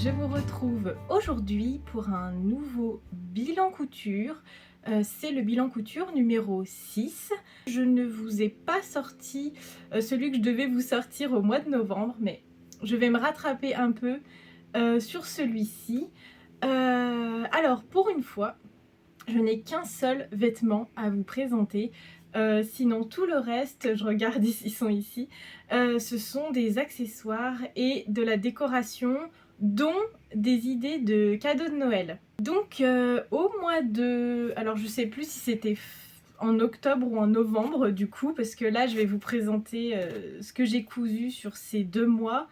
Je vous retrouve aujourd'hui pour un nouveau bilan couture. C'est le bilan couture numéro 6. Je ne vous ai pas sorti celui que je devais vous sortir au mois de novembre, mais je vais me rattraper un peu sur celui-ci. Alors, pour une fois, je n'ai qu'un seul vêtement à vous présenter. Sinon tout le reste, je regarde, ils sont ici, ce sont des accessoires et de la décoration, dont des idées de cadeaux de Noël. Donc au mois de... Alors je sais plus si c'était en octobre ou en novembre du coup, parce que là je vais vous présenter ce que j'ai cousu sur ces 2 mois,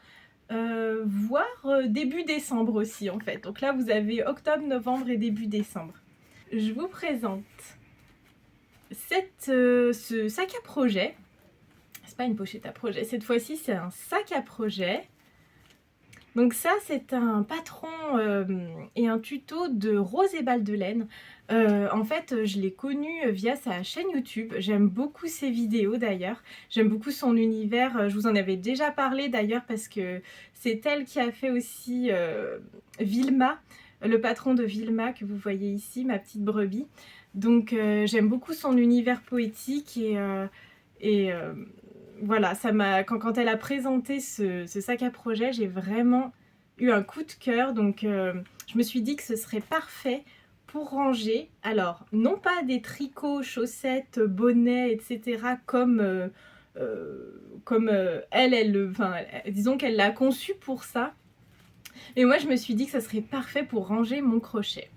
voire début décembre aussi en fait. Donc là vous avez octobre, novembre et début décembre. Je vous présente ce sac à projet. C'est pas une pochette à projet, cette fois-ci c'est un sac à projet. Donc ça c'est un patron et un tuto de Rose et Balles de Laine. En fait je l'ai connu via sa chaîne YouTube, j'aime beaucoup ses vidéos d'ailleurs, j'aime beaucoup son univers, je vous en avais déjà parlé d'ailleurs parce que c'est elle qui a fait aussi Vilma, le patron de Vilma que vous voyez ici, ma petite brebis. Donc j'aime beaucoup son univers poétique et voilà, ça m'a quand elle a présenté ce sac à projet, j'ai vraiment eu un coup de cœur. Donc je me suis dit que ce serait parfait pour ranger. Alors, non pas des tricots, chaussettes, bonnets, etc. comme disons qu'elle l'a conçu pour ça. Mais moi, je me suis dit que ça serait parfait pour ranger mon crochet.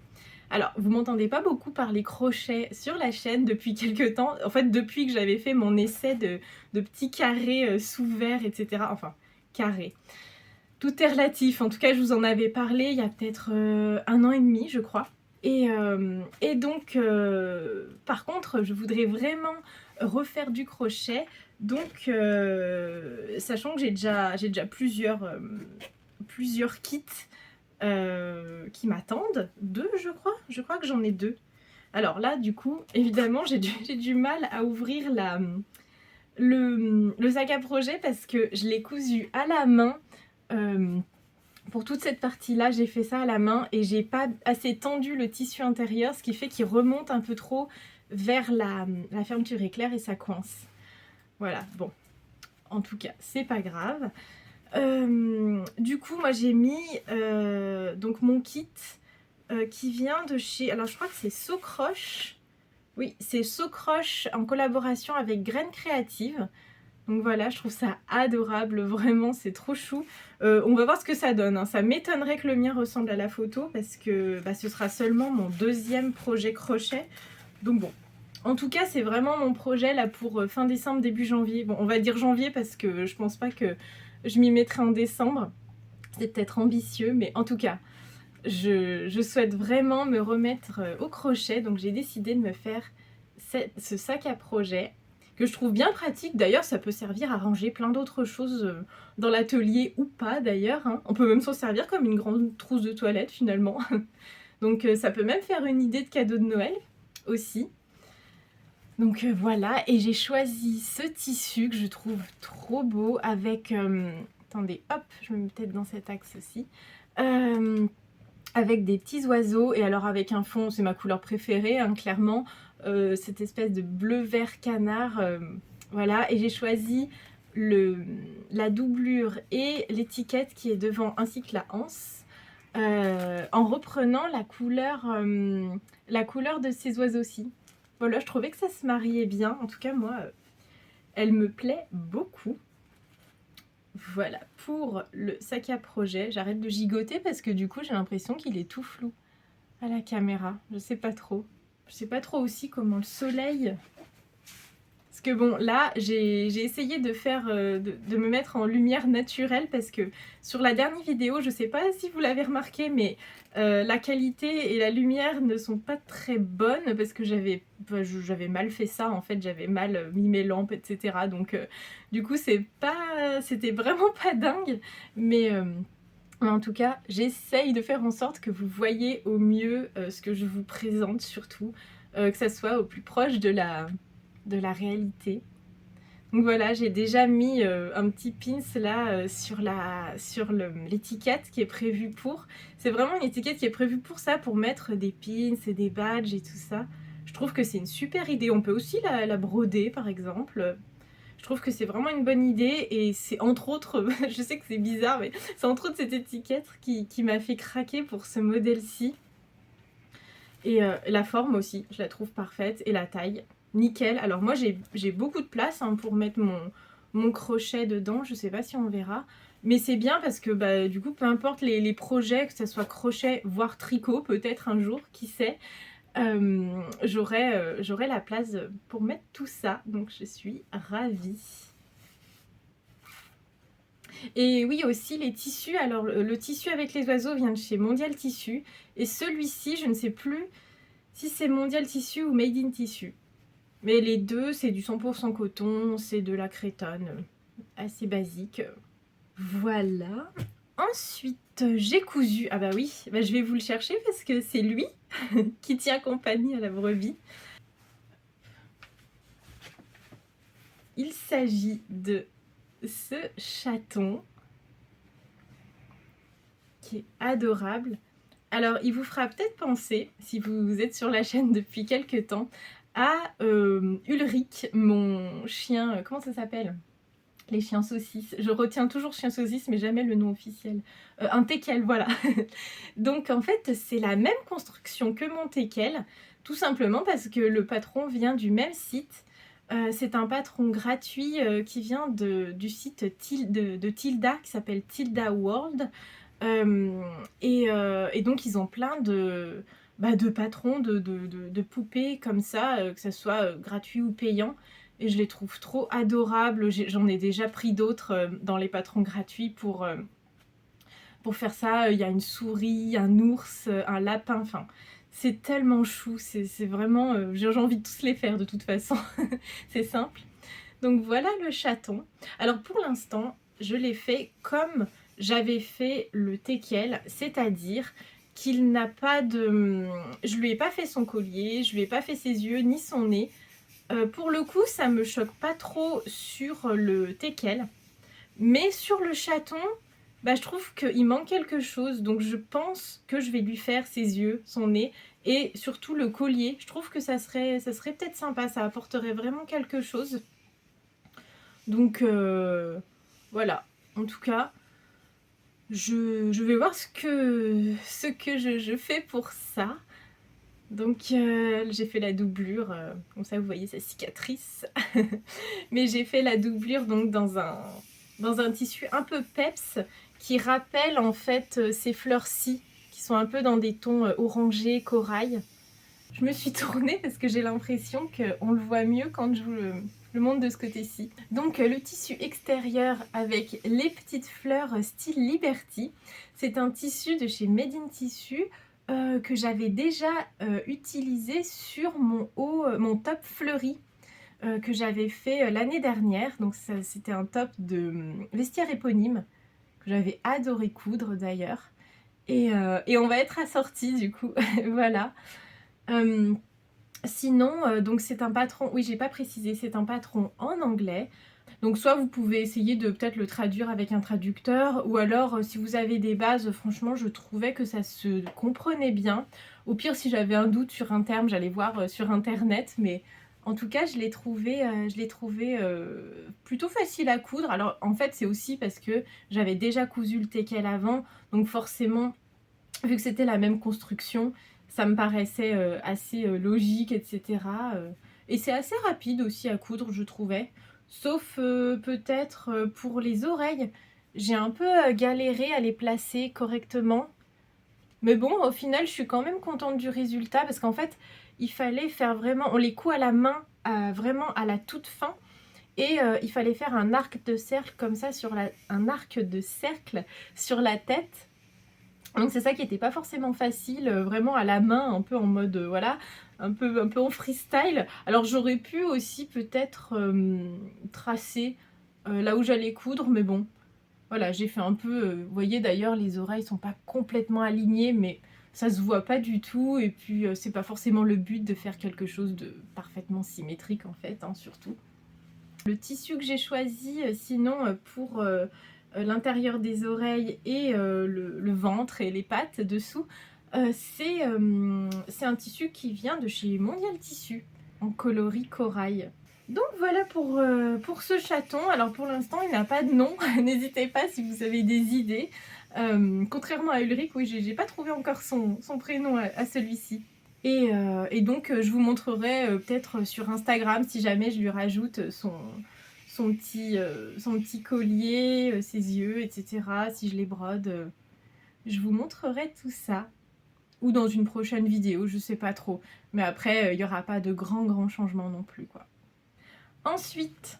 Alors, vous m'entendez pas beaucoup parler crochet sur la chaîne depuis quelques temps. En fait, depuis que j'avais fait mon essai de petits carrés sous verre, etc. Enfin, carrés. Tout est relatif. En tout cas, je vous en avais parlé il y a peut-être 1 an et demi, je crois. Et donc, par contre, je voudrais vraiment refaire du crochet. Donc, sachant que j'ai déjà plusieurs kits qui m'attendent. 2, je crois que j'en ai 2. Alors là, du coup, évidemment, j'ai du mal à ouvrir le sac à projet parce que je l'ai cousu à la main. Pour toute cette partie-là, j'ai fait ça à la main et j'ai pas assez tendu le tissu intérieur, ce qui fait qu'il remonte un peu trop vers la fermeture éclair et ça coince. Voilà, bon. En tout cas, c'est pas grave. Du coup, moi j'ai mis donc mon kit qui vient de chez... Alors je crois que c'est Socroche. Oui, c'est Socroche en collaboration avec Graines Créatives. Donc voilà, je trouve ça adorable, vraiment, c'est trop chou. On va voir ce que ça donne, hein. Ça m'étonnerait que le mien ressemble à la photo parce que ce sera seulement mon 2e projet crochet. Donc bon, en tout cas, c'est vraiment mon projet là pour fin décembre, début janvier. Bon, on va dire janvier parce que je pense pas que je m'y mettrai en décembre. C'est peut-être ambitieux, mais en tout cas, je souhaite vraiment me remettre au crochet. Donc j'ai décidé de me faire ce sac à projet que je trouve bien pratique. D'ailleurs, ça peut servir à ranger plein d'autres choses dans l'atelier ou pas d'ailleurs, hein. On peut même s'en servir comme une grande trousse de toilette finalement. Donc ça peut même faire une idée de cadeau de Noël aussi. Donc voilà, et j'ai choisi ce tissu que je trouve trop beau avec... attendez, hop, je me mets peut-être dans cet axe aussi. Avec des petits oiseaux, et alors avec un fond, c'est ma couleur préférée, hein, clairement, cette espèce de bleu-vert canard, voilà, et j'ai choisi la doublure et l'étiquette qui est devant, ainsi que la anse, en reprenant la couleur de ces oiseaux-ci. Voilà, je trouvais que ça se mariait bien, en tout cas moi, elle me plaît beaucoup. Voilà, pour le sac à projet, j'arrête de gigoter parce que du coup j'ai l'impression qu'il est tout flou à la caméra, je sais pas trop. Je sais pas trop aussi comment le soleil... Parce que bon, là, j'ai essayé de faire, de me mettre en lumière naturelle parce que sur la dernière vidéo, je sais pas si vous l'avez remarqué, mais la qualité et la lumière ne sont pas très bonnes parce que j'avais mal fait ça, en fait, j'avais mal mis mes lampes, etc. Donc du coup, c'était vraiment pas dingue, mais en tout cas, j'essaye de faire en sorte que vous voyez au mieux ce que je vous présente surtout, que ça soit au plus proche de la réalité. Donc voilà, j'ai déjà mis un petit pins là sur l'étiquette qui est prévue pour. C'est vraiment une étiquette qui est prévue pour ça, pour mettre des pins et des badges et tout ça. Je trouve que c'est une super idée. On peut aussi la broder par exemple. Je trouve que c'est vraiment une bonne idée et c'est entre autres, je sais que c'est bizarre, mais c'est entre autres cette étiquette qui m'a fait craquer pour ce modèle-ci. Et la forme aussi, je la trouve parfaite. Et la taille, nickel. Alors moi j'ai beaucoup de place hein, pour mettre mon crochet dedans, je sais pas si on verra. Mais c'est bien parce que bah, du coup, peu importe les projets, que ce soit crochet, voire tricot, peut-être un jour, qui sait, j'aurai la place pour mettre tout ça. Donc je suis ravie. Et oui, aussi les tissus. Alors le tissu avec les oiseaux vient de chez Mondial Tissu. Et celui-ci, je ne sais plus si c'est Mondial Tissu ou Made in Tissu. Mais les deux, c'est du 100% coton, c'est de la crétonne, assez basique. Voilà. Ensuite, j'ai cousu. Ah bah oui, bah je vais vous le chercher parce que c'est lui qui tient compagnie à la brebis. Il s'agit de ce chaton qui est adorable. Alors, il vous fera peut-être penser, si vous êtes sur la chaîne depuis quelques temps, à Ulrich, mon chien, comment ça s'appelle? Les chiens saucisses. Je retiens toujours chien saucisse, mais jamais le nom officiel. Un teckel, voilà. Donc en fait, c'est la même construction que mon teckel, tout simplement parce que le patron vient du même site. C'est un patron gratuit qui vient du site de Tilda, qui s'appelle Tilda World. Et donc ils ont plein de patrons, de poupées comme ça, que ce soit gratuit ou payant. Et je les trouve trop adorables. J'en ai déjà pris d'autres dans les patrons gratuits pour faire ça. Il y a une souris, un ours, un lapin, enfin... C'est tellement chou, c'est vraiment... j'ai envie de tous les faire de toute façon. C'est simple. Donc voilà le chaton. Alors pour l'instant, je l'ai fait comme j'avais fait le teckel, c'est-à-dire qu'il n'a pas de... Je lui ai pas fait son collier, je lui ai pas fait ses yeux ni son nez. Pour le coup, ça me choque pas trop sur le teckel. Mais sur le chaton, bah, je trouve qu'il manque quelque chose. Donc je pense que je vais lui faire ses yeux, son nez et surtout le collier. Je trouve que ça serait peut-être sympa, ça apporterait vraiment quelque chose. Donc voilà, en tout cas, je vais voir ce que je fais pour ça. Donc j'ai fait la doublure, comme ça vous voyez sa cicatrice. Mais j'ai fait la doublure donc dans un tissu un peu peps qui rappelle en fait ces fleurs-ci qui sont un peu dans des tons orangés, corail. Je me suis tournée parce que j'ai l'impression qu'on le voit mieux quand je vous le montre de ce côté-ci. Donc le tissu extérieur avec les petites fleurs style Liberty. C'est un tissu de chez Made in Tissu que j'avais déjà utilisé sur mon top fleuri que j'avais fait l'année dernière. Donc c'était un top de vestiaire éponyme que j'avais adoré coudre d'ailleurs. Et on va être assortis du coup, voilà. Sinon, donc c'est un patron, oui j'ai pas précisé, c'est un patron en anglais. Donc soit vous pouvez essayer de peut-être le traduire avec un traducteur, ou alors si vous avez des bases, franchement je trouvais que ça se comprenait bien. Au pire si j'avais un doute sur un terme, j'allais voir sur internet, mais en tout cas je l'ai trouvé plutôt facile à coudre. Alors en fait c'est aussi parce que j'avais déjà cousu le teckel avant, donc forcément vu que c'était la même construction, ça me paraissait assez logique, etc. Et c'est assez rapide aussi à coudre, je trouvais. Sauf peut-être pour les oreilles. J'ai un peu galéré à les placer correctement. Mais bon, au final, je suis quand même contente du résultat parce qu'en fait, il fallait faire vraiment... On les coud à la main, vraiment à la toute fin. Et il fallait faire un arc de cercle comme ça, un arc de cercle sur la tête. Donc c'est ça qui n'était pas forcément facile, vraiment à la main, un peu en mode, voilà, un peu en freestyle. Alors j'aurais pu aussi peut-être tracer là où j'allais coudre, mais bon, voilà, j'ai fait un peu, vous voyez d'ailleurs les oreilles sont pas complètement alignées, mais ça se voit pas du tout, et puis c'est pas forcément le but de faire quelque chose de parfaitement symétrique en fait, hein, surtout. Le tissu que j'ai choisi sinon pour l'intérieur des oreilles et le ventre et les pattes dessous, c'est un tissu qui vient de chez Mondial Tissu, en coloris corail. Donc voilà pour ce chaton. Alors pour l'instant il n'a pas de nom, n'hésitez pas si vous avez des idées. Contrairement à Ulrich, oui j'ai pas trouvé encore son prénom à celui-ci. Et donc je vous montrerai peut-être sur Instagram si jamais je lui rajoute son petit collier, ses yeux, etc. Si je les brode, je vous montrerai tout ça. Ou dans une prochaine vidéo, je sais pas trop. Mais après, il n'y aura pas de grands changements non plus, quoi. Ensuite,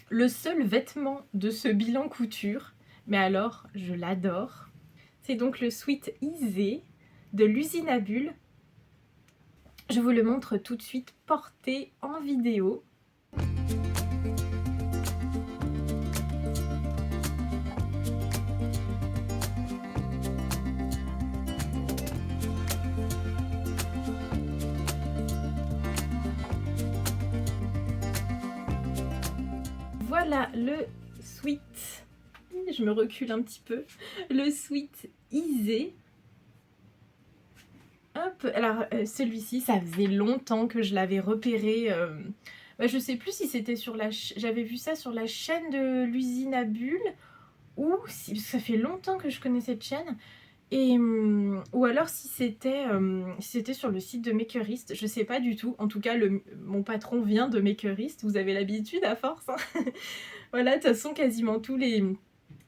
le seul vêtement de ce bilan couture, mais alors je l'adore, c'est donc le sweat Isée de l'usine à bulles. Je vous le montre tout de suite porté en vidéo. Voilà le sweat, je me recule un petit peu, le sweat Isée. Hop, alors celui-ci, ça faisait longtemps que je l'avais repéré. Je sais plus si c'était sur la... J'avais vu ça sur la chaîne de l'usine à bulles, ou si... ça fait longtemps que je connais cette chaîne. Et, ou alors si c'était sur le site de Makerist, je sais pas du tout. En tout cas, mon patron vient de Makerist, vous avez l'habitude à force. Hein. Voilà, de toute façon, quasiment tous les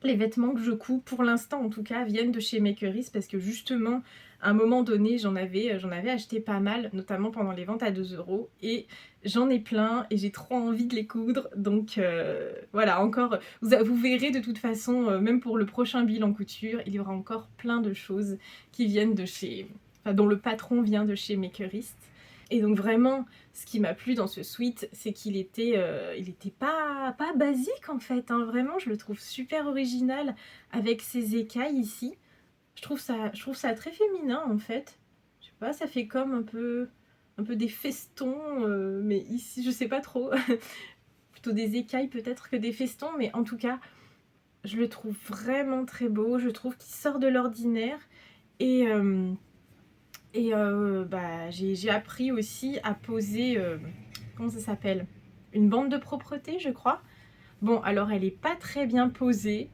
vêtements que je couds, pour l'instant en tout cas, viennent de chez Makerist parce que justement, à un moment donné, j'en avais acheté pas mal, notamment pendant les ventes à 2 € et j'en ai plein et j'ai trop envie de les coudre. Donc voilà, encore, vous verrez de toute façon, même pour le prochain bilan couture, il y aura encore plein de choses qui viennent de chez... Enfin, dont le patron vient de chez Makerist. Et donc vraiment, ce qui m'a plu dans ce sweat, c'est qu'il était pas basique en fait, hein. Vraiment, je le trouve super original avec ses écailles ici. Je trouve ça très féminin en fait. Je sais pas, ça fait comme un peu des festons, mais ici, je sais pas trop. Plutôt des écailles peut-être que des festons, mais en tout cas, je le trouve vraiment très beau. Je trouve qu'il sort de l'ordinaire et... j'ai appris aussi à poser, comment ça s'appelle? Une bande de propreté, je crois. Bon, alors elle est pas très bien posée,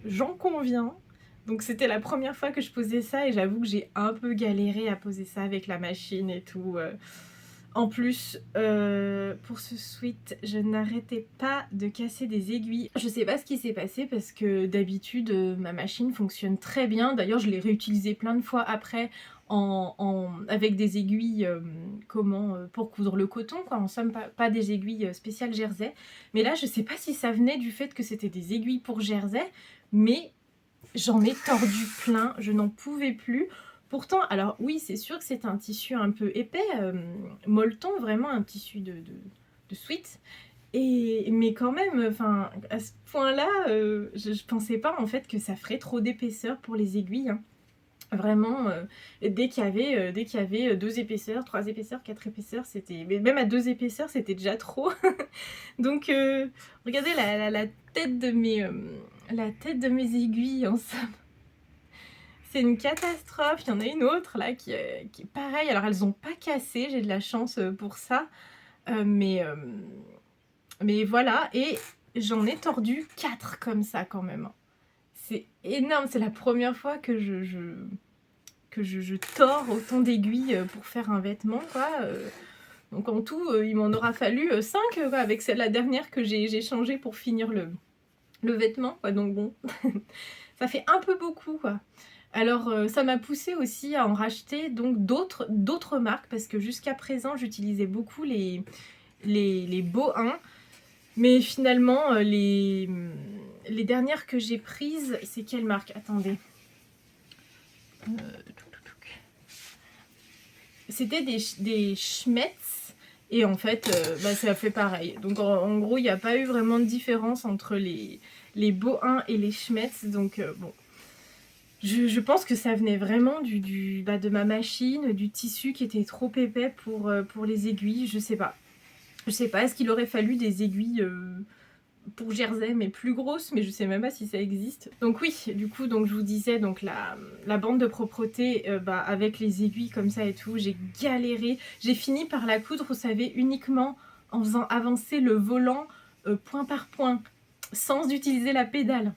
j'en conviens. Donc c'était la première fois que je posais ça et j'avoue que j'ai un peu galéré à poser ça avec la machine et tout. En plus, pour ce sweat, je n'arrêtais pas de casser des aiguilles. Je sais pas ce qui s'est passé parce que d'habitude, ma machine fonctionne très bien. D'ailleurs, je l'ai réutilisée plein de fois après avec des aiguilles pour coudre le coton, quoi. En somme, pas des aiguilles spéciales jersey. Mais là, je sais pas si ça venait du fait que c'était des aiguilles pour jersey, mais j'en ai tordu plein, je n'en pouvais plus. Pourtant, alors oui, c'est sûr que c'est un tissu un peu épais, molleton, vraiment un tissu de sweat. Mais quand même, enfin, à ce point-là, je pensais pas en fait que ça ferait trop d'épaisseur pour les aiguilles. Hein. Vraiment, dès qu'il y avait 2 épaisseurs, 3 épaisseurs, 4 épaisseurs, c'était... Même à 2 épaisseurs, c'était déjà trop. Donc, regardez la tête de mes aiguilles, en somme. C'est une catastrophe. Il y en a une autre, là, qui est pareille. Alors, elles n'ont pas cassé, j'ai de la chance pour ça. Mais voilà, et j'en ai tordu 4 comme ça, quand même. C'est énorme, c'est la première fois que je tords autant d'aiguilles pour faire un vêtement, quoi. Donc en tout, il m'en aura fallu 5, quoi, avec la dernière que j'ai changée pour finir le vêtement, quoi. Donc bon, ça fait un peu beaucoup, quoi. Alors ça m'a poussée aussi à en racheter donc d'autres marques, parce que jusqu'à présent, j'utilisais beaucoup les Bohin. Mais finalement, les dernières que j'ai prises, c'est quelle marque? Attendez. C'était des Schmetz. Et en fait, ça fait pareil. Donc en gros, il n'y a pas eu vraiment de différence entre les Bohin et les Schmetz. Donc bon. Je pense que ça venait vraiment de ma machine, du tissu qui était trop épais pour les aiguilles. Je sais pas. Je sais pas, est-ce qu'il aurait fallu des aiguilles pour jersey mais plus grosses, mais je sais même pas si ça existe. Donc oui, du coup, donc je vous disais, donc la bande de propreté avec les aiguilles comme ça et tout, j'ai galéré. J'ai fini par la coudre, vous savez, uniquement en faisant avancer le volant point par point, sans utiliser la pédale.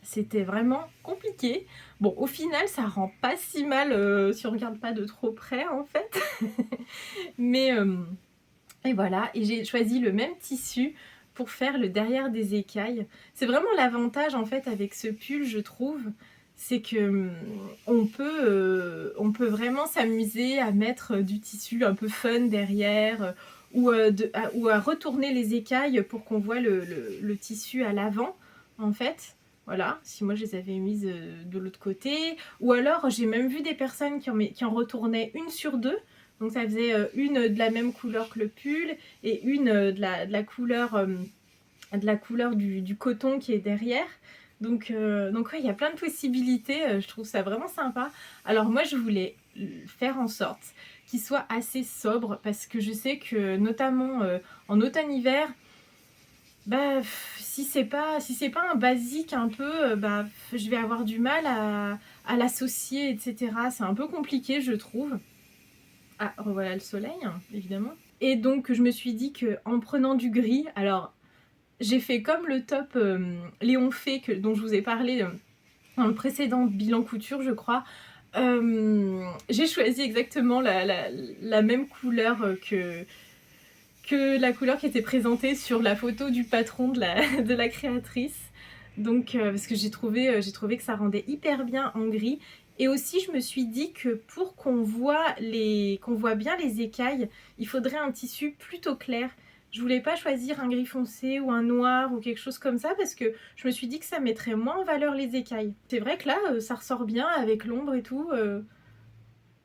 C'était vraiment compliqué. Bon, au final, ça rend pas si mal si on regarde pas de trop près, en fait. Mais, et voilà, et j'ai choisi le même tissu pour faire le derrière des écailles. C'est vraiment l'avantage, en fait, avec ce pull, je trouve, c'est que on peut vraiment s'amuser à mettre du tissu un peu fun derrière, ou à retourner les écailles pour qu'on voit le tissu à l'avant, en fait. Voilà, si moi je les avais mises de l'autre côté. Ou alors j'ai même vu des personnes qui en retournaient une sur deux. Donc ça faisait une de la même couleur que le pull et une de la couleur du coton qui est derrière. Donc ouais, il y a plein de possibilités, je trouve ça vraiment sympa. Alors moi je voulais faire en sorte qu'il soit assez sobre parce que je sais que notamment en automne-hiver, si c'est pas un basique un peu, je vais avoir du mal à l'associer, etc. C'est un peu compliqué, je trouve. Ah, revoilà le soleil, hein, évidemment. Et donc je me suis dit qu'en prenant du gris, alors j'ai fait comme le top Léon Fay dont je vous ai parlé dans le précédent bilan couture, je crois. J'ai choisi exactement la même couleur que la couleur qui était présentée sur la photo du patron de la créatrice. Donc, parce que j'ai trouvé que ça rendait hyper bien en gris. Et aussi, je me suis dit que pour qu'on voit bien les écailles, il faudrait un tissu plutôt clair. Je voulais pas choisir un gris foncé ou un noir ou quelque chose comme ça parce que je me suis dit que ça mettrait moins en valeur les écailles. C'est vrai que là, ça ressort bien avec l'ombre et tout.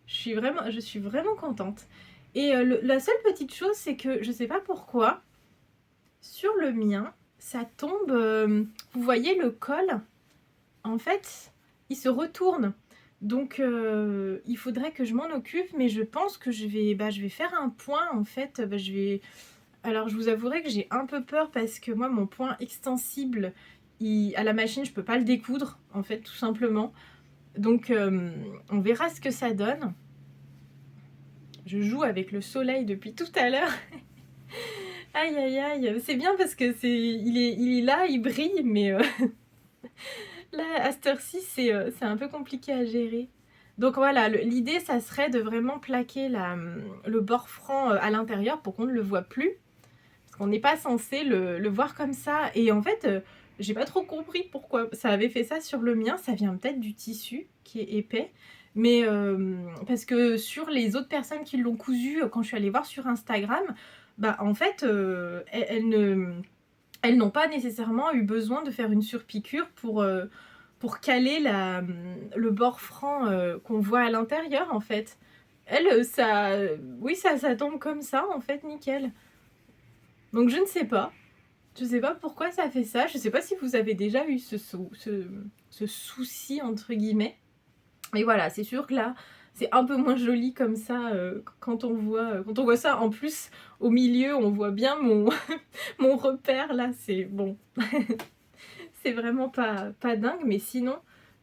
Je suis vraiment contente. Et la seule petite chose, c'est que je sais pas pourquoi, sur le mien, ça tombe. Vous voyez le col, en fait, il se retourne. Donc il faudrait que je m'en occupe, mais je pense que je vais faire un point en fait. Alors je vous avouerai que j'ai un peu peur parce que moi mon point extensible à la machine, je peux pas le découdre en fait tout simplement. Donc on verra ce que ça donne. Je joue avec le soleil depuis tout à l'heure. Aïe aïe aïe, c'est bien parce que il est là, il brille, mais là à cette heure-ci c'est un peu compliqué à gérer. Donc voilà, l'idée ça serait de vraiment plaquer le bord franc à l'intérieur pour qu'on ne le voit plus. Parce qu'on n'est pas censé le voir comme ça. Et en fait, j'ai pas trop compris pourquoi ça avait fait ça sur le mien. Ça vient peut-être du tissu qui est épais. Mais parce que sur les autres personnes qui l'ont cousu, quand je suis allée voir sur Instagram, en fait, elles n'ont pas nécessairement eu besoin de faire une surpiqûre pour caler le bord franc qu'on voit à l'intérieur, en fait. Elle, oui, ça tombe comme ça, en fait, nickel. Donc je ne sais pas. Je sais pas pourquoi ça fait ça. Je sais pas si vous avez déjà eu ce souci, entre guillemets. Mais voilà, c'est sûr que là, c'est un peu moins joli comme ça quand on voit ça. En plus, au milieu, on voit bien mon repère là. C'est bon. C'est vraiment pas dingue. Mais sinon,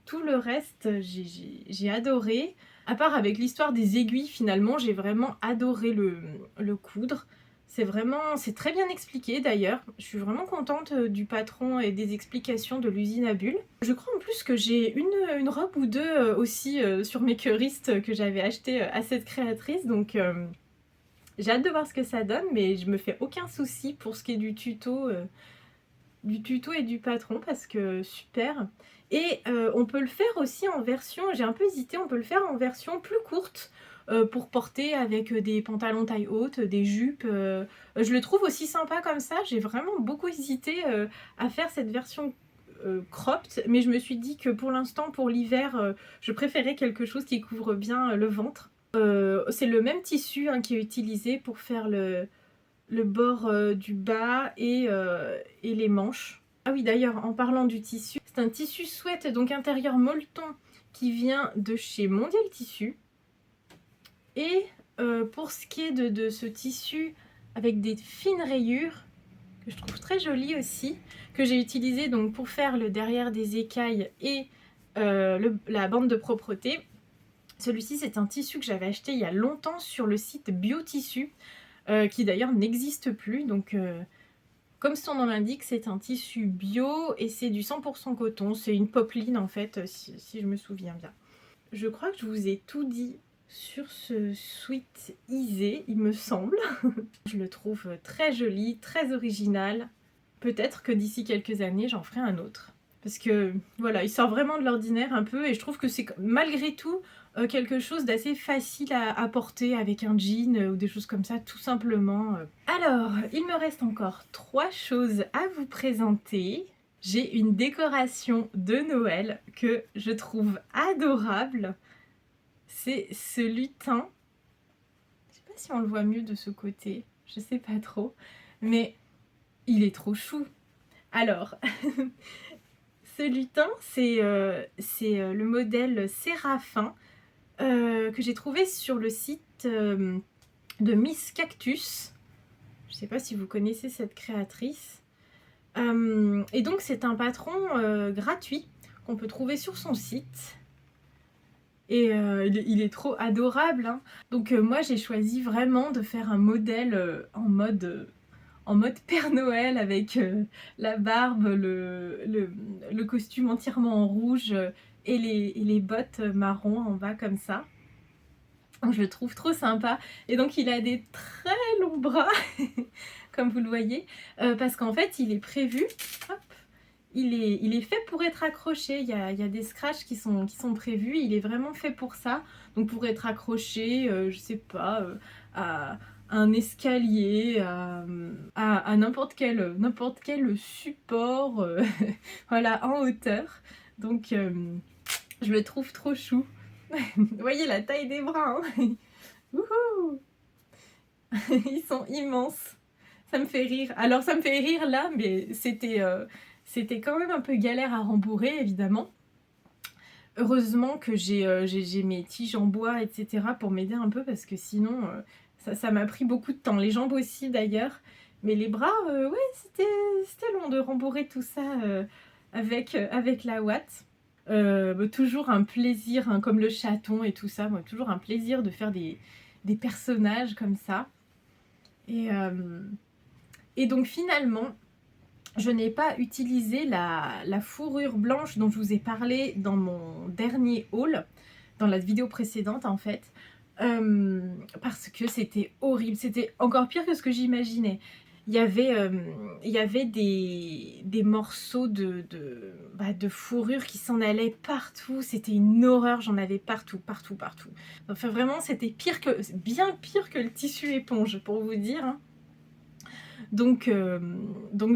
tout le reste, j'ai adoré. À part avec l'histoire des aiguilles, finalement, j'ai vraiment adoré le coudre. C'est très bien expliqué d'ailleurs. Je suis vraiment contente du patron et des explications de l'usine à bulles. Je crois en plus que j'ai une robe ou deux aussi sur mes curistes que j'avais acheté à cette créatrice. Donc j'ai hâte de voir ce que ça donne, mais je me fais aucun souci pour ce qui est du tuto et du patron parce que super. Et on peut le faire aussi en version, j'ai un peu hésité, on peut le faire en version plus courte pour porter avec des pantalons taille haute, des jupes. Je le trouve aussi sympa comme ça. J'ai vraiment beaucoup hésité à faire cette version cropped, mais je me suis dit que pour l'instant, pour l'hiver, je préférais quelque chose qui couvre bien le ventre. C'est le même tissu qui est utilisé pour faire le bord du bas et les manches. Ah oui, d'ailleurs, en parlant du tissu, c'est un tissu sweat, donc intérieur molleton, qui vient de chez Mondial Tissu. Et pour ce qui est de ce tissu avec des fines rayures que je trouve très jolies aussi, que j'ai utilisé donc pour faire le derrière des écailles et la bande de propreté. Celui-ci, c'est un tissu que j'avais acheté il y a longtemps sur le site Biotissu, qui d'ailleurs n'existe plus. Donc, comme son nom l'indique, c'est un tissu bio et c'est du 100% coton. C'est une popeline en fait, si je me souviens bien. Je crois que je vous ai tout dit sur ce sweat Isée, il me semble. Je le trouve très joli, très original. Peut-être que d'ici quelques années, j'en ferai un autre. Parce que voilà, il sort vraiment de l'ordinaire un peu et je trouve que c'est malgré tout quelque chose d'assez facile à porter avec un jean ou des choses comme ça, tout simplement. Alors, il me reste encore 3 choses à vous présenter. J'ai une décoration de Noël que je trouve adorable. C'est ce lutin. Je sais pas si on le voit mieux de ce côté, je sais pas trop, mais il est trop chou. Alors, ce lutin, c'est le modèle Séraphin que j'ai trouvé sur le site de Miss Cactus. Je sais pas si vous connaissez cette créatrice. Et donc c'est un patron gratuit qu'on peut trouver sur son site. Et il est trop adorable, hein. Donc moi j'ai choisi vraiment de faire un modèle en mode Père Noël avec la barbe, le costume entièrement en rouge et les bottes marron en bas comme ça. Je le trouve trop sympa. Et donc il a des très longs bras, comme vous le voyez, parce qu'en fait il est prévu, hop, il est fait pour être accroché. Il y a des scratchs qui sont prévus, il est vraiment fait pour ça. Donc pour être accroché, je sais pas, à un escalier, à n'importe quel support, voilà, en hauteur. Donc je le trouve trop chou. Vous voyez la taille des bras, hein. Wouhou. Ils sont immenses. Ça me fait rire. Alors ça me fait rire là, mais c'était quand même un peu galère à rembourrer, évidemment. Heureusement que j'ai mes tiges en bois, etc. pour m'aider un peu, parce que sinon, ça m'a pris beaucoup de temps. Les jambes aussi, d'ailleurs. Mais les bras, ouais, c'était long de rembourrer tout ça avec la ouate. Toujours un plaisir, hein, comme le chaton et tout ça. Toujours un plaisir de faire des personnages comme ça. Et donc finalement, je n'ai pas utilisé la fourrure blanche dont je vous ai parlé dans mon dernier haul, dans la vidéo précédente en fait, parce que c'était horrible, c'était encore pire que ce que j'imaginais. Il y avait des morceaux de fourrure qui s'en allaient partout, c'était une horreur, j'en avais partout. Enfin vraiment, c'était bien pire que le tissu éponge, pour vous dire, hein. Donc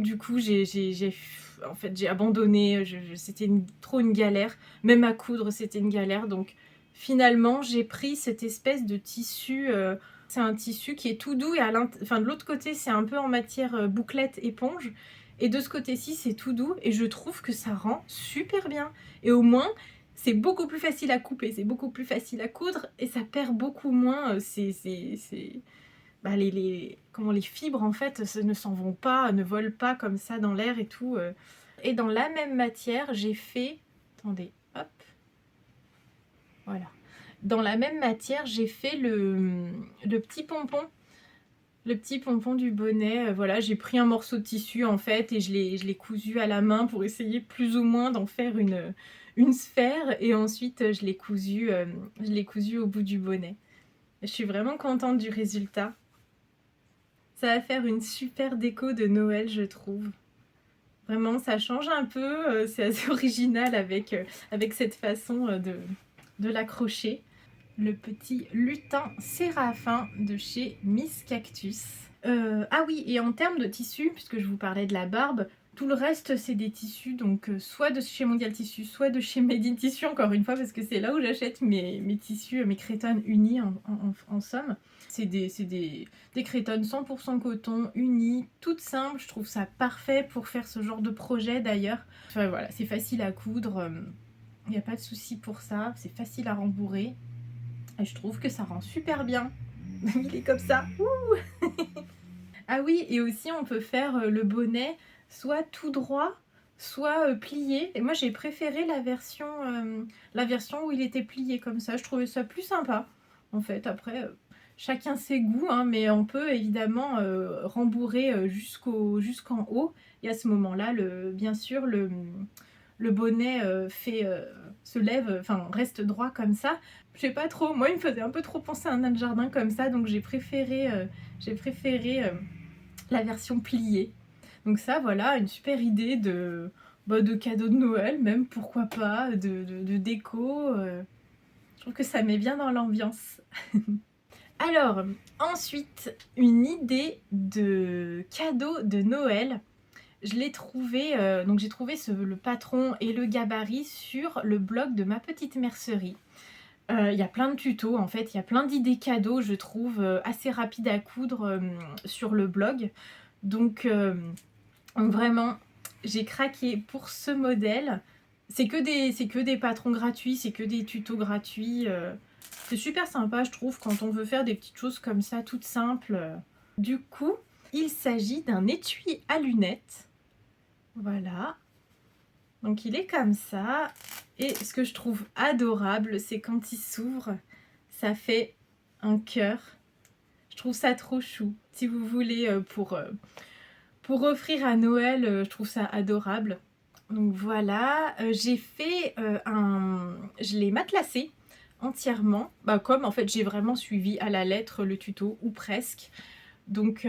du coup, en fait, j'ai abandonné, c'était trop une galère. Même à coudre, c'était une galère. Donc finalement, j'ai pris cette espèce de tissu. C'est un tissu qui est tout doux et enfin, de l'autre côté, c'est un peu en matière bouclette éponge. Et de ce côté-ci, c'est tout doux et je trouve que ça rend super bien. Et au moins, c'est beaucoup plus facile à couper, c'est beaucoup plus facile à coudre et ça perd beaucoup moins. Les fibres en fait ne s'en vont pas, ne volent pas comme ça dans l'air et tout. Et dans la même matière, j'ai fait... Attendez, hop. Voilà. Dans la même matière, j'ai fait le petit pompon. Le petit pompon du bonnet. Voilà, j'ai pris un morceau de tissu en fait et je l'ai cousu à la main pour essayer plus ou moins d'en faire une sphère. Et ensuite, je l'ai cousu au bout du bonnet. Je suis vraiment contente du résultat. Ça va faire une super déco de Noël, je trouve. Vraiment, ça change un peu, c'est assez original avec cette façon de l'accrocher. Le petit lutin séraphin de chez Miss Cactus. Ah oui, et en termes de tissu, puisque je vous parlais de la barbe, tout le reste c'est des tissus, donc soit de chez Mondial Tissu, soit de chez Made in Tissu, encore une fois, parce que c'est là où j'achète mes tissus, mes crétonnes unis en somme. C'est des crétonnes 100% coton, unis, toutes simples, je trouve ça parfait pour faire ce genre de projet d'ailleurs. Enfin voilà, c'est facile à coudre, il n'y a pas de souci pour ça, c'est facile à rembourrer. Et je trouve que ça rend super bien. Il est comme ça. Ah oui, et aussi on peut faire le bonnet soit tout droit, soit plié. Et moi j'ai préféré la version où il était plié comme ça. Je trouvais ça plus sympa. En fait, après, chacun ses goûts, hein, mais on peut évidemment rembourrer jusqu'en haut. Et à ce moment-là, bien sûr, le bonnet se lève, enfin reste droit comme ça. Je sais pas trop, moi il me faisait un peu trop penser à un nain de jardin comme ça, donc j'ai préféré la version pliée. Donc ça, voilà, une super idée de cadeau de Noël, même, pourquoi pas, de déco. Je trouve que ça met bien dans l'ambiance. Alors, ensuite, une idée de cadeau de Noël. Je l'ai trouvé, donc j'ai trouvé le patron et le gabarit sur le blog de Ma Petite Mercerie. Il y a plein de tutos, en fait, il y a plein d'idées cadeaux, je trouve, assez rapides à coudre sur le blog. Donc vraiment, j'ai craqué pour ce modèle. C'est que des patrons gratuits, c'est que des tutos gratuits. C'est super sympa, je trouve, quand on veut faire des petites choses comme ça, toutes simples. Du coup, il s'agit d'un étui à lunettes. Voilà. Donc il est comme ça. Et ce que je trouve adorable, c'est quand il s'ouvre, ça fait un cœur. Je trouve ça trop chou. Si vous voulez, pour offrir à Noël, je trouve ça adorable. Donc voilà, je l'ai matelassé entièrement. Bah, comme en fait j'ai vraiment suivi à la lettre le tuto, ou presque. Donc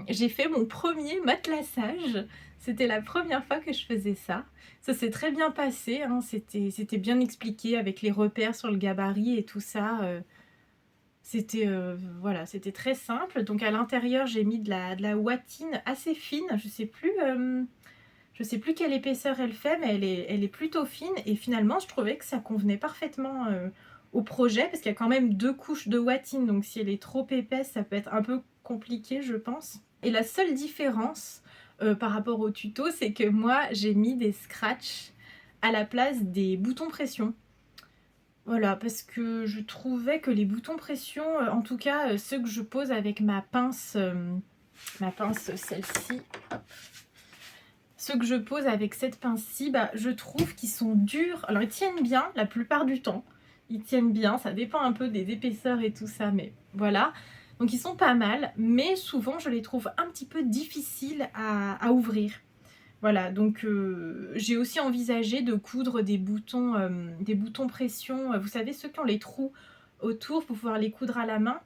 j'ai fait mon premier matelassage. C'était la première fois que je faisais ça. Ça s'est très bien passé, hein. C'était bien expliqué avec les repères sur le gabarit et tout ça. Voilà, c'était très simple. Donc à l'intérieur, j'ai mis de la ouatine assez fine. Je sais plus quelle épaisseur elle fait, mais elle est plutôt fine. Et finalement, je trouvais que ça convenait parfaitement au projet, parce qu'il y a quand même 2 couches de ouatine. Donc si elle est trop épaisse, ça peut être un peu compliqué, je pense. Et la seule différence par rapport au tuto, c'est que moi, j'ai mis des scratchs à la place des boutons pression. Voilà, parce que je trouvais que les boutons pression, en tout cas ceux que je pose avec ma pince celle-ci, ceux que je pose avec cette pince-ci, bah, je trouve qu'ils sont durs. Alors ils tiennent bien la plupart du temps, ils tiennent bien, ça dépend un peu des épaisseurs et tout ça, mais voilà. Donc ils sont pas mal, mais souvent je les trouve un petit peu difficiles à ouvrir. Voilà, donc j'ai aussi envisagé de coudre des boutons pression, vous savez, ceux qui ont les trous autour pour pouvoir les coudre à la main.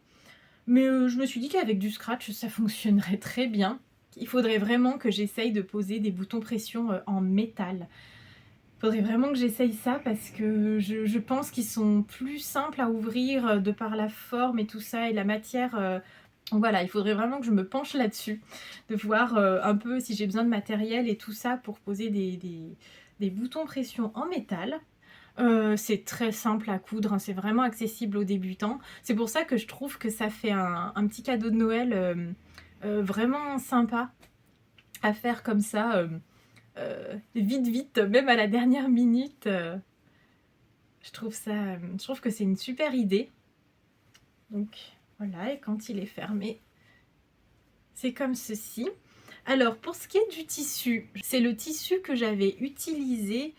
Mais je me suis dit qu'avec du scratch, ça fonctionnerait très bien. Il faudrait vraiment que j'essaye de poser des boutons pression en métal. Il faudrait vraiment que j'essaye ça, parce que je pense qu'ils sont plus simples à ouvrir de par la forme et tout ça, et la matière. Donc voilà, il faudrait vraiment que je me penche là-dessus, de voir un peu si j'ai besoin de matériel et tout ça pour poser des boutons pression en métal. C'est très simple à coudre, hein, c'est vraiment accessible aux débutants. C'est pour ça que je trouve que ça fait un petit cadeau de Noël vraiment sympa à faire comme ça, vite, même à la dernière minute. Je trouve que c'est une super idée. Donc voilà, et quand il est fermé, c'est comme ceci. Alors pour ce qui est du tissu, c'est le tissu que j'avais utilisé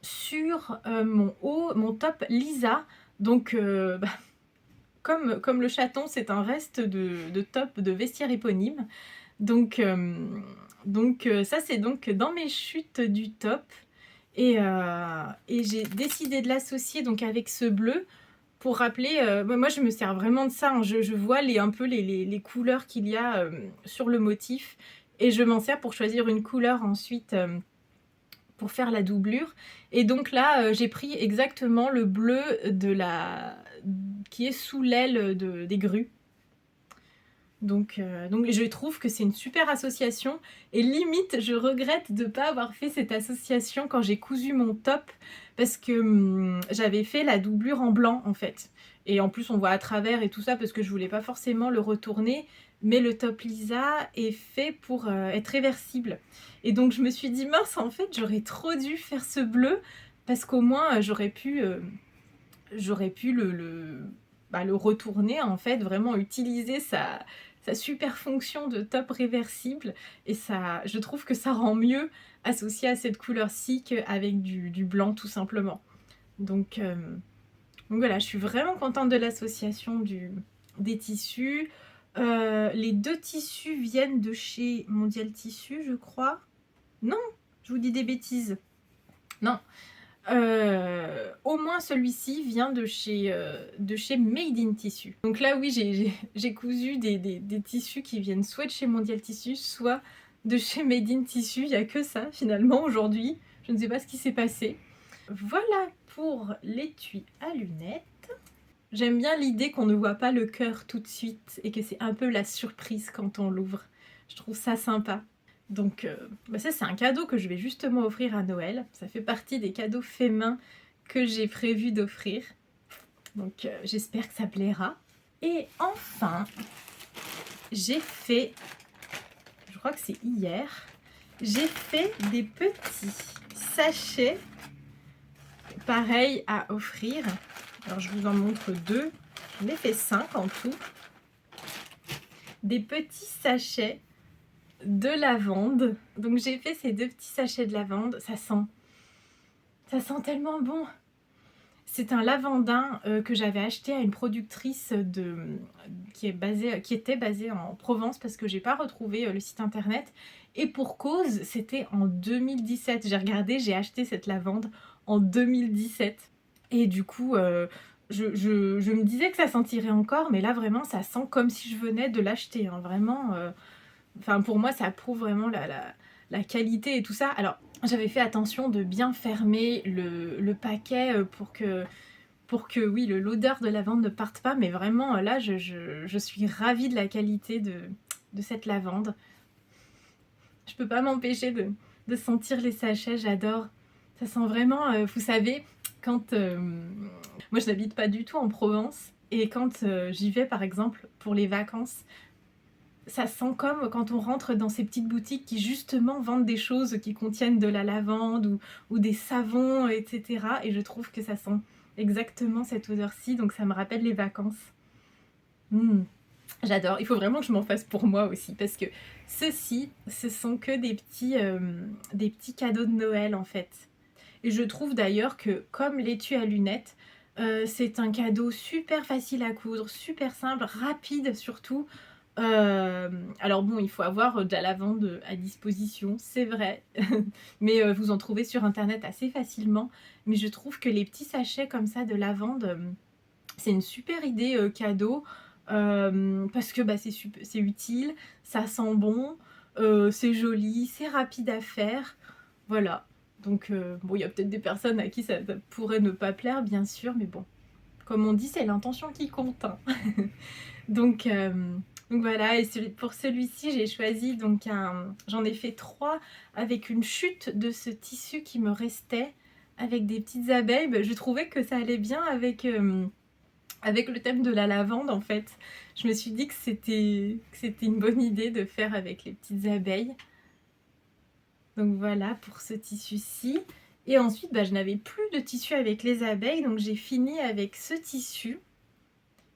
sur mon top Lisa. Donc comme le chaton, c'est un reste de top de vestiaire éponyme. Donc ça, c'est donc dans mes chutes du top. Et j'ai décidé de l'associer donc avec ce bleu pour rappeler. Moi, je me sers vraiment de ça, hein. Je vois un peu les couleurs qu'il y a sur le motif. Et je m'en sers pour choisir une couleur ensuite pour faire la doublure. Et donc là, j'ai pris exactement le bleu qui est sous l'aile des grues. Donc je trouve que c'est une super association, et limite je regrette de ne pas avoir fait cette association quand j'ai cousu mon top, parce que j'avais fait la doublure en blanc en fait, et en plus on voit à travers et tout ça parce que je voulais pas forcément le retourner, mais le top Lisa est fait pour être réversible, et donc je me suis dit mince, en fait j'aurais trop dû faire ce bleu, parce qu'au moins j'aurais pu le retourner, en fait, vraiment utiliser sa super fonction de top réversible et ça, je trouve que ça rend mieux associé à cette couleur-ci qu'avec du blanc tout simplement. Donc, euh, donc voilà, je suis vraiment contente de l'association des tissus. Les deux tissus viennent de chez Mondial Tissu, je crois. Non, je vous dis des bêtises. Non. Au moins celui-ci vient de chez Made in Tissu. Donc là oui, j'ai cousu des tissus qui viennent soit de chez Mondial Tissu, soit de chez Made in Tissu. Il n'y a que ça finalement aujourd'hui. Je ne sais pas ce qui s'est passé. Voilà pour l'étui à lunettes. J'aime bien l'idée qu'on ne voit pas le cœur tout de suite et que c'est un peu la surprise quand on l'ouvre. Je trouve ça sympa. Donc ça c'est un cadeau que je vais justement offrir à Noël. Ça fait partie des cadeaux faits main que j'ai prévu d'offrir. Donc j'espère que ça plaira. Et enfin, j'ai fait, je crois que c'est hier, j'ai fait des petits sachets pareils à offrir. Alors je vous en montre deux. J'en ai fait 5 en tout. Des petits sachets de lavande. Donc j'ai fait ces deux petits sachets de lavande. Ça sent tellement bon. C'est un lavandin que j'avais acheté à une productrice qui était basée en Provence parce que j'ai pas retrouvé le site internet. Et pour cause, c'était en 2017. J'ai regardé, j'ai acheté cette lavande en 2017. Et du coup, je me disais que ça sentirait encore, mais là vraiment, ça sent comme si je venais de l'acheter. Hein. Vraiment, enfin pour moi, ça prouve vraiment la qualité et tout ça. Alors, j'avais fait attention de bien fermer le paquet pour que oui, l'odeur de lavande ne parte pas. Mais vraiment, là, je suis ravie de la qualité de cette lavande. Je peux pas m'empêcher de sentir les sachets, j'adore. Ça sent vraiment, vous savez, quand... moi, je n'habite pas du tout en Provence. Et quand j'y vais, par exemple, pour les vacances, ça sent comme quand on rentre dans ces petites boutiques qui justement vendent des choses qui contiennent de la lavande ou des savons, etc. Et je trouve que ça sent exactement cette odeur-ci, donc ça me rappelle les vacances. Mmh. J'adore, il faut vraiment que je m'en fasse pour moi aussi, parce que ceux-ci, ce sont que des petits cadeaux de Noël en fait. Et je trouve d'ailleurs que comme l'étui à lunettes, c'est un cadeau super facile à coudre, super simple, rapide surtout. Alors bon, il faut avoir de la lavande à disposition, c'est vrai, mais vous en trouvez sur internet assez facilement. Mais je trouve que les petits sachets comme ça de lavande, c'est une super idée cadeau parce que bah, c'est utile, ça sent bon, c'est joli, c'est rapide à faire. Voilà. Donc bon, il y a peut-être des personnes à qui ça pourrait ne pas plaire, bien sûr, mais bon, comme on dit, c'est l'intention qui compte. Hein. donc, euh, donc voilà, et pour celui-ci, j'ai choisi donc j'en ai fait 3 avec une chute de ce tissu qui me restait, avec des petites abeilles. Bah, je trouvais que ça allait bien avec le thème de la lavande en fait. Je me suis dit que c'était une bonne idée de faire avec les petites abeilles. Donc voilà pour ce tissu-ci. Et ensuite, bah, je n'avais plus de tissu avec les abeilles, donc j'ai fini avec ce tissu.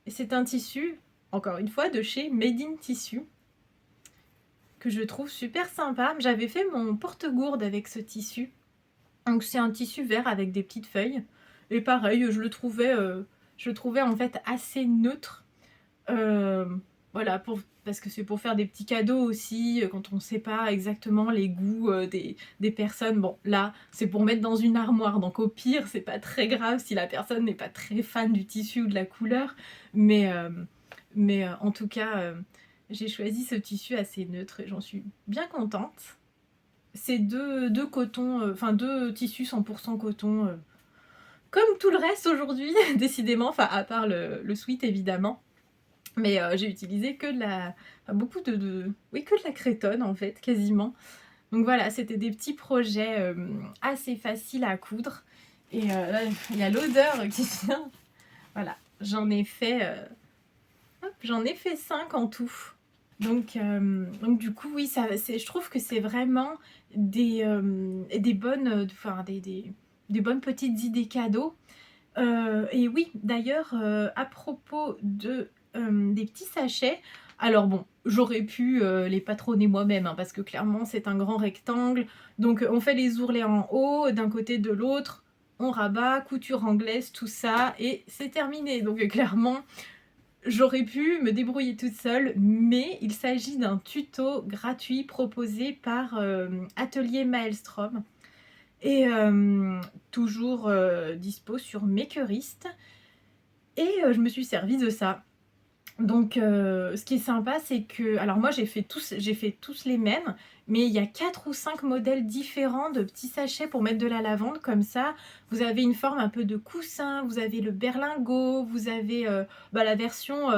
Et c'est un tissu, encore une fois, de chez Made in Tissu, que je trouve super sympa. J'avais fait mon porte-gourde avec ce tissu. Donc c'est un tissu vert avec des petites feuilles. Et pareil, je le trouvais en fait assez neutre. Voilà, parce que c'est pour faire des petits cadeaux aussi, quand on ne sait pas exactement les goûts des personnes. Bon, là, c'est pour mettre dans une armoire, donc au pire, c'est pas très grave si la personne n'est pas très fan du tissu ou de la couleur. Mais en tout cas, j'ai choisi ce tissu assez neutre et j'en suis bien contente. C'est deux cotons, enfin deux tissus 100% coton, comme tout le reste aujourd'hui, décidément, enfin à part le sweat évidemment. Mais j'ai utilisé que de la... Enfin, beaucoup oui, que de la crétonne en fait, quasiment. Donc voilà, c'était des petits projets assez faciles à coudre. Et là, il y a l'odeur qui vient. Voilà, j'en ai fait 5 en tout. Donc du coup, oui, je trouve que c'est vraiment des bonnes, des bonnes petites idées cadeaux. Et oui, d'ailleurs, à propos des petits sachets, Alors bon, j'aurais pu les patronner moi-même, hein, parce que clairement c'est un grand rectangle. Donc on fait les ourlets en haut, d'un côté de l'autre, on rabat, couture anglaise, tout ça, et c'est terminé. Donc clairement, j'aurais pu me débrouiller toute seule, mais il s'agit d'un tuto gratuit proposé par Atelier Maelstrom et toujours dispo sur Makerist. Et je me suis servie de ça. Donc ce qui est sympa, c'est que alors moi j'ai fait tous les mêmes, mais il y a 4 ou 5 modèles différents de petits sachets pour mettre de la lavande comme ça. Vous avez une forme un peu de coussin, vous avez le berlingot, vous avez la version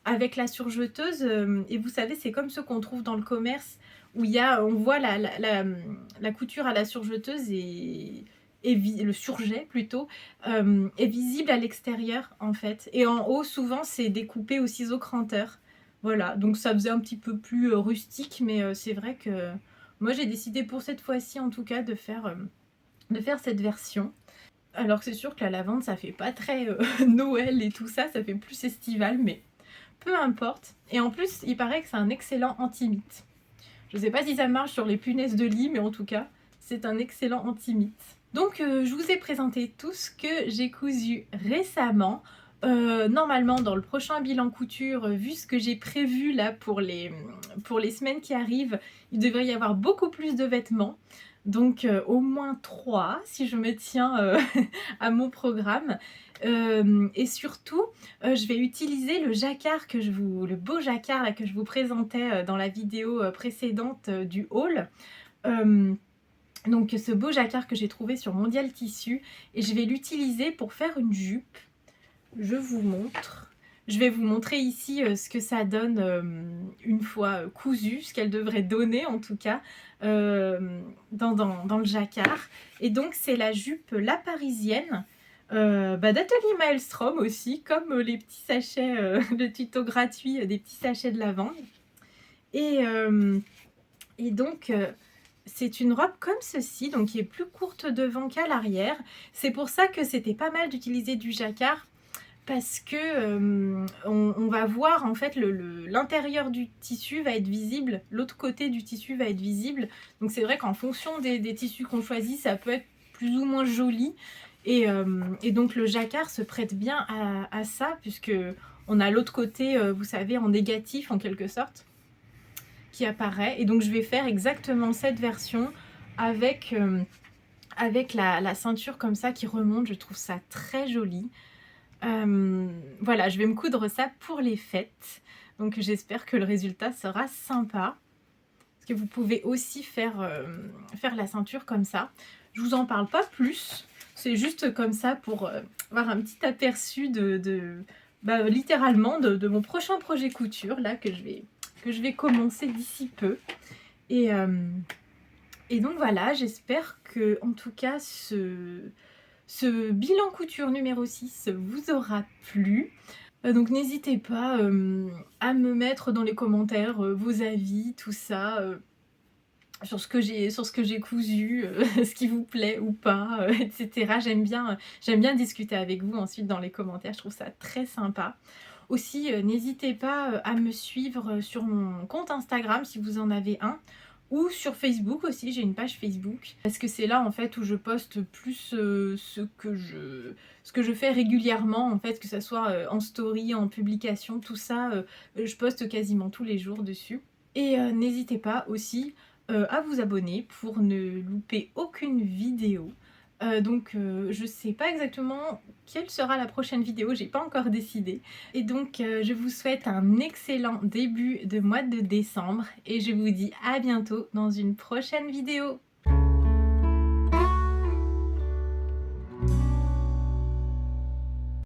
avec la surjeteuse, et vous savez c'est comme ceux qu'on trouve dans le commerce où on voit la couture à la surjeteuse et le surjet plutôt, est visible à l'extérieur en fait. Et en haut, souvent, c'est découpé au ciseau cranteur. Voilà, donc ça faisait un petit peu plus rustique, mais c'est vrai que moi j'ai décidé pour cette fois-ci en tout cas de faire cette version. Alors que c'est sûr que la lavande ça fait pas très Noël et tout ça, ça fait plus estival, mais peu importe. Et en plus, il paraît que c'est un excellent anti-mite. Je sais pas si ça marche sur les punaises de lit, mais en tout cas, c'est un excellent anti-mite. Donc je vous ai présenté tout ce que j'ai cousu récemment. Normalement dans le prochain bilan couture, vu ce que j'ai prévu là pour les semaines qui arrivent, il devrait y avoir beaucoup plus de vêtements. Donc au moins 3 si je me tiens à mon programme. Et surtout, je vais utiliser le jacquard le beau jacquard là, que je vous présentais dans la vidéo précédente du haul. Donc ce beau jacquard que j'ai trouvé sur Mondial Tissu, et je vais l'utiliser pour faire une jupe. Je vous montre. Je vais vous montrer ici ce que ça donne une fois cousu, ce qu'elle devrait donner en tout cas dans le jacquard. Et donc c'est la jupe La Parisienne d'Atelier Maelstrom aussi, comme les petits sachets, le tuto gratuit des petits sachets de lavande. Et donc c'est une robe comme ceci, donc qui est plus courte devant qu'à l'arrière. C'est pour ça que c'était pas mal d'utiliser du jacquard, parce que on va voir en fait l'intérieur du tissu va être visible, l'autre côté du tissu va être visible. Donc c'est vrai qu'en fonction des tissus qu'on choisit, ça peut être plus ou moins joli. Et donc le jacquard se prête bien à ça, puisque on a l'autre côté, vous savez, en négatif en quelque sorte, qui apparaît. Et donc je vais faire exactement cette version avec la ceinture comme ça qui remonte. Je trouve ça très joli. Voilà, je vais me coudre ça pour les fêtes. Donc j'espère que le résultat sera sympa. Parce que vous pouvez aussi faire la ceinture comme ça. Je vous en parle pas plus. C'est juste comme ça pour avoir un petit aperçu littéralement de mon prochain projet couture là que je vais commencer d'ici peu. Et donc voilà, j'espère que en tout cas ce bilan couture numéro 6 vous aura plu. Donc n'hésitez pas à me mettre dans les commentaires vos avis, tout ça, sur ce que j'ai cousu, ce qui vous plaît ou pas, etc. J'aime bien discuter avec vous ensuite dans les commentaires, je trouve ça très sympa. Aussi, n'hésitez pas à me suivre sur mon compte Instagram si vous en avez un, ou sur Facebook aussi, j'ai une page Facebook, parce que c'est là en fait où je poste plus ce que je fais régulièrement en fait, que ce soit en story, en publication, tout ça, je poste quasiment tous les jours dessus. Et n'hésitez pas aussi à vous abonner pour ne louper aucune vidéo. Donc je sais pas exactement quelle sera la prochaine vidéo, j'ai pas encore décidé. Et donc je vous souhaite un excellent début de mois de décembre et je vous dis à bientôt dans une prochaine vidéo.